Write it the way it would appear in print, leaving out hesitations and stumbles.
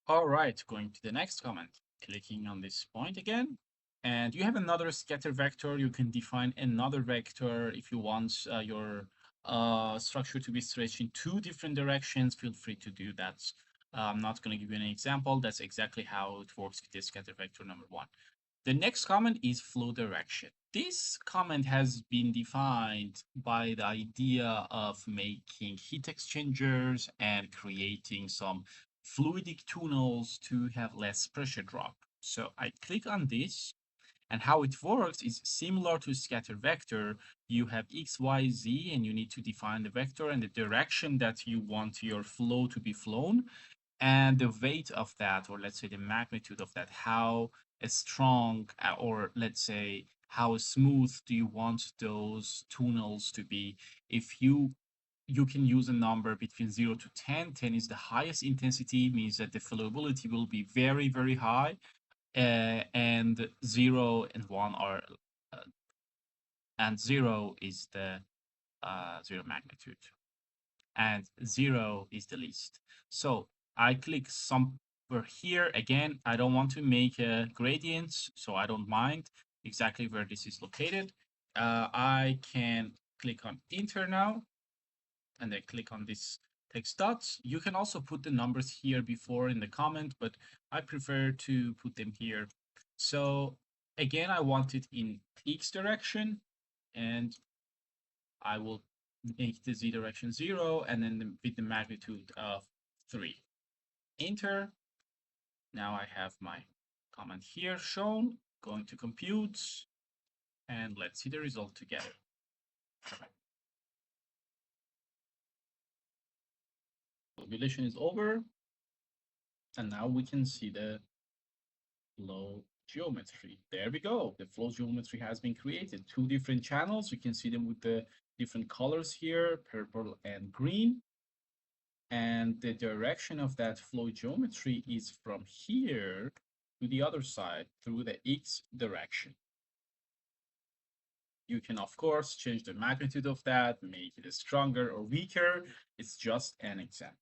All right, going to the next comment, clicking on this point again. And you have another scatter vector. You can define another vector if you want your structure to be stretched in two different directions. Feel free to do that. I'm not going to give you an example. That's exactly how it works with the scatter vector number one. The next comment is flow direction. This comment has been defined by the idea of making heat exchangers and creating some fluidic tunnels to have less pressure drop. So I click on this, and how it works is similar to scatter vector. You have x, y, z, and you need to define the vector and the direction that you want your flow to be flown, and the weight of that, or let's say the magnitude of that, how strong, or let's say how smooth do you want those tunnels to be. If you can use a number between 0 to 10. 10 is the highest intensity, means that the flowability will be very, very high. And 0 and 1 are, and 0 is the zero magnitude, and 0 is the least. So I click somewhere here. Again, I don't want to make a gradient, so I don't mind exactly where this is located. I can click on enter now, and then click on this text dots. You can also put the numbers here before in the comment, but I prefer to put them here. So again, I want it in x direction, and I will make the z direction 0, and then with the magnitude of 3. Enter. Now I have my comment here shown. Going to compute, and let's see the result together. Calculation is over, and now we can see the flow geometry. There we go. The flow geometry has been created. Two different channels. You can see them with the different colors here, purple and green. And the direction of that flow geometry is from here to the other side through the x direction. You can, of course, change the magnitude of that, make it stronger or weaker. It's just an example.